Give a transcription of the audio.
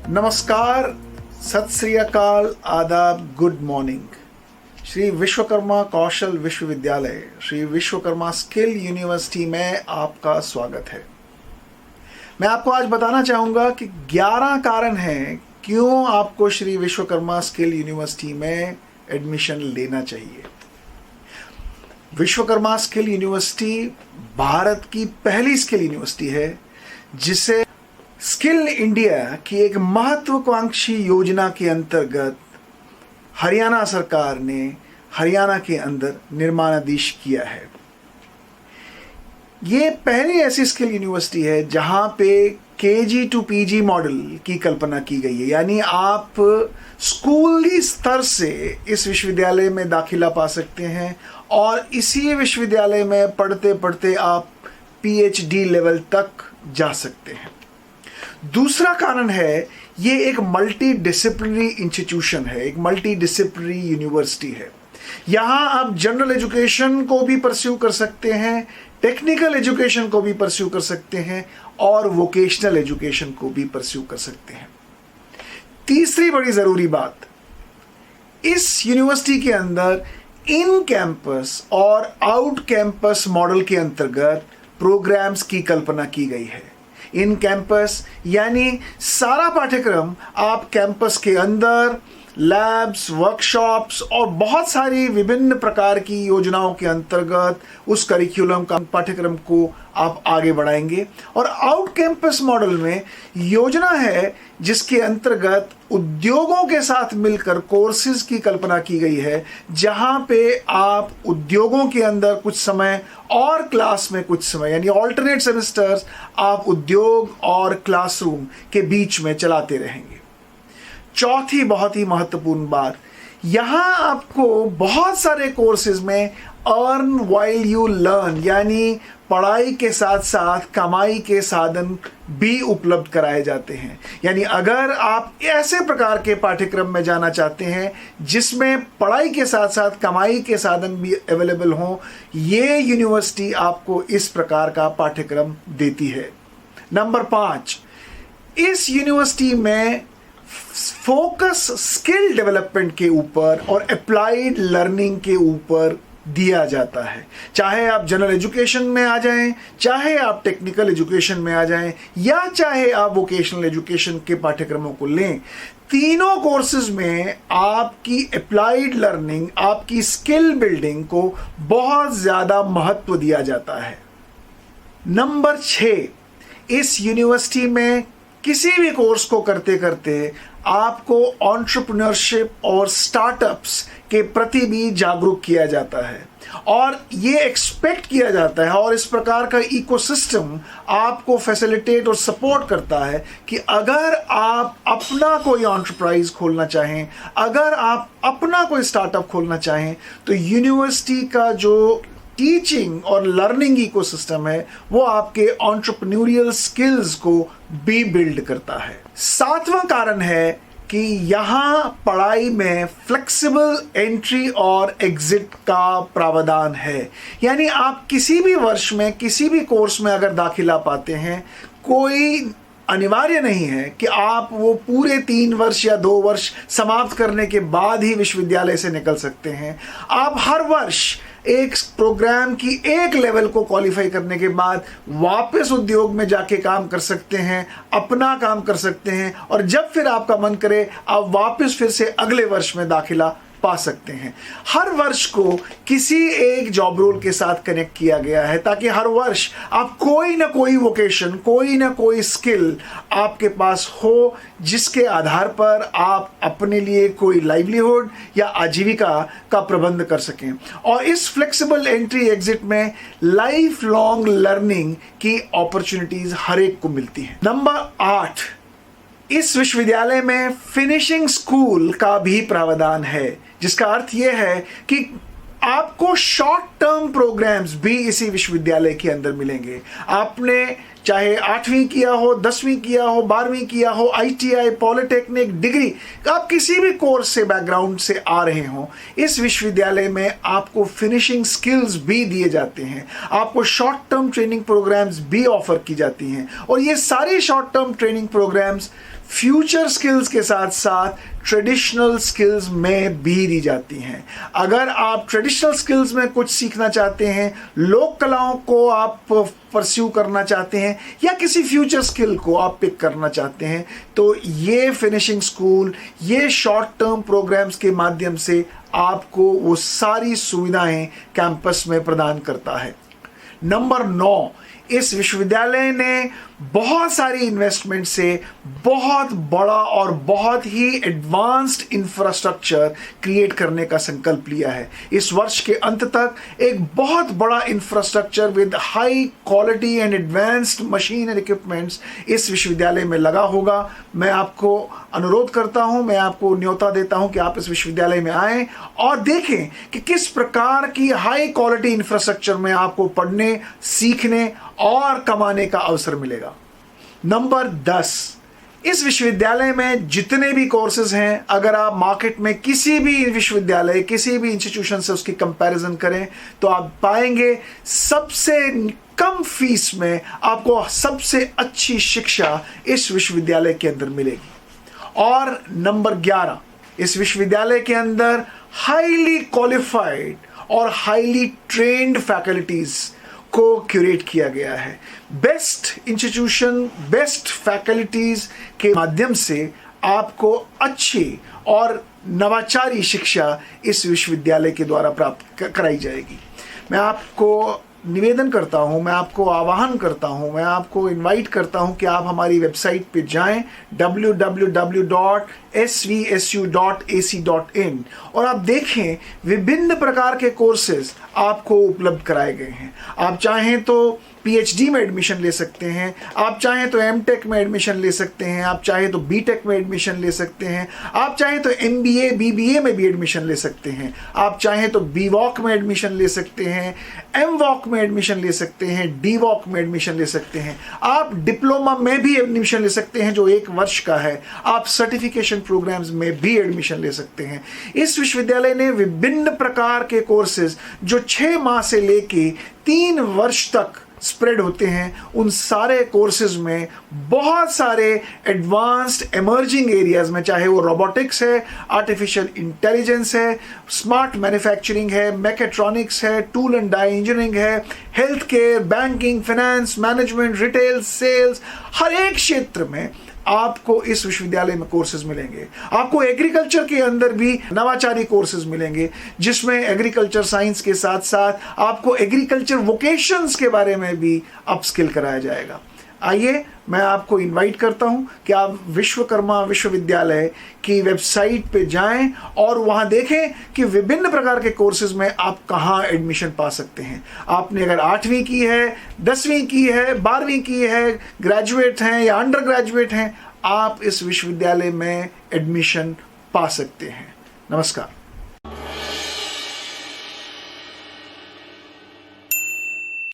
नमस्कार, सत श्री अकाल, आदाब, गुड मॉर्निंग। श्री विश्वकर्मा कौशल विश्वविद्यालय, श्री विश्वकर्मा स्किल यूनिवर्सिटी में आपका स्वागत है। मैं आपको आज बताना चाहूँगा कि 11 कारण हैं क्यों आपको श्री विश्वकर्मा स्किल यूनिवर्सिटी में एडमिशन लेना चाहिए। विश्वकर्मा स्किल यूनिवर्सिटी भारत की पहली स्किल यूनिवर्सिटी है जिसे स्किल इंडिया की एक महत्वाकांक्षी योजना के अंतर्गत हरियाणा सरकार ने हरियाणा के अंदर निर्माणाधीश किया है। ये पहली ऐसी स्किल यूनिवर्सिटी है जहां पे केजी टू पीजी मॉडल की कल्पना की गई है, यानी आप स्कूली स्तर से इस विश्वविद्यालय में दाखिला पा सकते हैं और इसी विश्वविद्यालय में पढ़ते पढ़ते आप पीएचडी लेवल तक जा सकते हैं। दूसरा कारण है, ये एक मल्टी डिसिप्लिनरी इंस्टीट्यूशन है, एक मल्टी डिसिप्लिनरी यूनिवर्सिटी है। यहाँ आप जनरल एजुकेशन को भी परस्यू कर सकते हैं, टेक्निकल एजुकेशन को भी परस्यू कर सकते हैं और वोकेशनल एजुकेशन को भी परस्यू कर सकते हैं। तीसरी बड़ी ज़रूरी बात, इस यूनिवर्सिटी के अंदर इन कैंपस और आउट कैंपस मॉडल के अंतर्गत प्रोग्राम्स की कल्पना की गई है। इन कैंपस यानी सारा पाठ्यक्रम आप कैंपस के अंदर लैब्स, वर्कशॉप्स और बहुत सारी विभिन्न प्रकार की योजनाओं के अंतर्गत उस करिकुलम का पाठ्यक्रम को आप आगे बढ़ाएंगे। और आउट कैंपस मॉडल में योजना है जिसके अंतर्गत उद्योगों के साथ मिलकर कोर्सेज की कल्पना की गई है, जहां पे आप उद्योगों के अंदर कुछ समय और क्लास में कुछ समय, यानी ऑल्टरनेट सेमेस्टर्स आप उद्योग और क्लासरूम के बीच में चलाते रहेंगे। चौथी बहुत ही महत्वपूर्ण बात, यहाँ आपको बहुत सारे कोर्सेज में अर्न व्हाइल यू लर्न, यानी पढ़ाई के साथ साथ कमाई के साधन भी उपलब्ध कराए जाते हैं। यानी अगर आप ऐसे प्रकार के पाठ्यक्रम में जाना चाहते हैं जिसमें पढ़ाई के साथ साथ कमाई के साधन भी अवेलेबल हों, ये यूनिवर्सिटी आपको इस प्रकार का पाठ्यक्रम देती है। नंबर 5, इस यूनिवर्सिटी में फोकस स्किल डेवलपमेंट के ऊपर और अप्लाइड लर्निंग के ऊपर दिया जाता है। चाहे आप जनरल एजुकेशन में आ जाएं, चाहे आप टेक्निकल एजुकेशन में आ जाएं, या चाहे आप वोकेशनल एजुकेशन के पाठ्यक्रमों को लें, तीनों कोर्सेज में आपकी अप्लाइड लर्निंग, आपकी स्किल बिल्डिंग को बहुत ज़्यादा महत्व दिया जाता है। नंबर 6, इस यूनिवर्सिटी में किसी भी कोर्स को करते करते आपको एंटरप्रेन्योरशिप और स्टार्टअप्स के प्रति भी जागरूक किया जाता है और ये एक्सपेक्ट किया जाता है और इस प्रकार का इकोसिस्टम आपको फैसिलिटेट और सपोर्ट करता है कि अगर आप अपना कोई एंटरप्राइज खोलना चाहें, अगर आप अपना कोई स्टार्टअप खोलना चाहें, तो यूनिवर्सिटी का जो टीचिंग और लर्निंग इकोसिस्टम है वो आपके एंटरप्रेन्योरियल स्किल्स को भी बिल्ड करता है। 7वां कारण है कि यहाँ पढ़ाई में फ्लेक्सिबल एंट्री और एग्जिट का प्रावधान है, यानी आप किसी भी वर्ष में किसी भी कोर्स में अगर दाखिला पाते हैं, कोई अनिवार्य नहीं है कि आप वो पूरे 3 वर्ष या 2 वर्ष समाप्त करने के बाद ही विश्वविद्यालय से निकल सकते हैं। आप हर वर्ष एक प्रोग्राम की एक लेवल को क्वालिफाई करने के बाद वापस उद्योग में जाके काम कर सकते हैं, अपना काम कर सकते हैं और जब फिर आपका मन करे आप वापस फिर से अगले वर्ष में दाखिला पा सकते हैं। हर वर्ष को किसी एक जॉब रोल के साथ कनेक्ट किया गया है ताकि हर वर्ष आप कोई ना कोई वोकेशन, कोई ना कोई स्किल आपके पास हो जिसके आधार पर आप अपने लिए कोई लाइवलीहुड या आजीविका का प्रबंध कर सकें। और इस फ्लेक्सिबल एंट्री एग्जिट में लाइफ लॉन्ग लर्निंग की अपॉर्चुनिटीज हर एक को मिलती हैं। नंबर 8, इस विश्वविद्यालय में फिनिशिंग स्कूल का भी प्रावधान है, जिसका अर्थ यह है कि आपको शॉर्ट टर्म प्रोग्राम्स भी इसी विश्वविद्यालय के अंदर मिलेंगे। आपने चाहे 8वीं किया हो, 10वीं किया हो, 12वीं किया हो, आईटीआई, पॉलिटेक्निक, डिग्री, आप किसी भी कोर्स से बैकग्राउंड से आ रहे हो, इस विश्वविद्यालय में आपको फिनिशिंग स्किल्स भी दिए जाते हैं, आपको शॉर्ट टर्म ट्रेनिंग प्रोग्राम्स भी ऑफर की जाती हैं। और ये सारी short term training programmes future skills के साथ साथ ट्रेडिशनल स्किल्स में भी दी जाती हैं। अगर आप ट्रेडिशनल स्किल्स में कुछ सीखना चाहते हैं, लोक कलाओं को आप परस्यू करना चाहते हैं या किसी फ्यूचर स्किल को आप पिक करना चाहते हैं, तो ये फिनिशिंग स्कूल ये शॉर्ट टर्म प्रोग्राम्स के माध्यम से आपको वो सारी सुविधाएं कैंपस में प्रदान करता है। नंबर 9, इस विश्वविद्यालय ने बहुत सारी इन्वेस्टमेंट से बहुत बड़ा और बहुत ही एडवांस्ड इंफ्रास्ट्रक्चर क्रिएट करने का संकल्प लिया है। इस वर्ष के अंत तक एक बहुत बड़ा infrastructure with high quality and advanced machine and equipments इस विश्वविद्यालय में लगा होगा। मैं आपको अनुरोध करता हूं, मैं आपको न्योता देता हूं कि आप इस विश्वविद्यालय में आएं और देखें कि किस प्रकार की हाई क्वालिटी इंफ्रास्ट्रक्चर में आपको पढ़ने, सीखने और कमाने का अवसर मिलेगा। नंबर 10, इस विश्वविद्यालय में जितने भी कोर्सेज हैं, अगर आप मार्केट में किसी भी विश्वविद्यालय, किसी भी इंस्टीट्यूशन से उसकी कंपैरिजन करें तो आप पाएंगे सबसे कम फीस में आपको सबसे अच्छी शिक्षा इस विश्वविद्यालय के अंदर मिलेगी। और नंबर 11, इस विश्वविद्यालय के अंदर हाईली क्वालिफाइड और हाईली ट्रेन्ड फैकल्टीज को क्यूरेट किया गया है। बेस्ट इंस्टीट्यूशन, बेस्ट फैकल्टीज के माध्यम से आपको अच्छी और नवाचारी शिक्षा इस विश्वविद्यालय के द्वारा प्राप्त कराई जाएगी। मैं आपको निवेदन करता हूं, मैं आपको आह्वान करता हूं, मैं आपको इनवाइट करता हूं कि आप हमारी वेबसाइट पे जाएं www.svsu.ac.in और आप देखें विभिन्न प्रकार के कोर्सेज आपको उपलब्ध कराए गए हैं। आप चाहें तो पीएचडी में एडमिशन ले सकते हैं, आप चाहें तो एमटेक में एडमिशन ले सकते हैं, आप चाहें तो बीटेक में एडमिशन ले सकते हैं, आप चाहें तो एमबीए बीबीए में भी एडमिशन ले सकते हैं, आप चाहें तो बीवॉक में एडमिशन ले सकते हैं, एमवॉक में एडमिशन ले सकते हैं, डीवॉक में एडमिशन ले सकते हैं, आप डिप्लोमा में भी एडमिशन ले सकते हैं जो 1 वर्ष का है, आप सर्टिफिकेशन प्रोग्राम्स में भी एडमिशन ले सकते हैं। इस विश्वविद्यालय ने विभिन्न प्रकार के कोर्सेज जो 6 माह से लेके 3 वर्ष तक स्प्रेड होते हैं, उन सारे कोर्सेज में बहुत सारे एडवांस्ड एमर्जिंग एरियाज में, चाहे वो रोबोटिक्स है, आर्टिफिशियल इंटेलिजेंस है, स्मार्ट मैन्युफैक्चरिंग है, मैकेट्रॉनिक्स है, टूल एंड डाई इंजीनियरिंग है, health care, banking, finance, management, retail, sales, हर एक क्षेत्र में आपको इस विश्वविद्यालय में कोर्सेज मिलेंगे। आपको एग्रीकल्चर के अंदर भी नवाचारी कोर्सेज मिलेंगे जिसमें एग्रीकल्चर साइंस के साथ साथ आपको एग्रीकल्चर वोकेशंस के बारे में भी अपस्किल कराया जाएगा। आइए, मैं आपको इनवाइट करता हूं कि आप विश्वकर्मा विश्वविद्यालय की वेबसाइट पे जाएं और वहां देखें कि विभिन्न प्रकार के कोर्सेज में आप कहां एडमिशन पा सकते हैं। आपने अगर 8वीं की है, 10वीं की है, 12वीं की है, ग्रेजुएट हैं या अंडर ग्रेजुएट हैं, आप इस विश्वविद्यालय में एडमिशन पा सकते हैं। नमस्कार।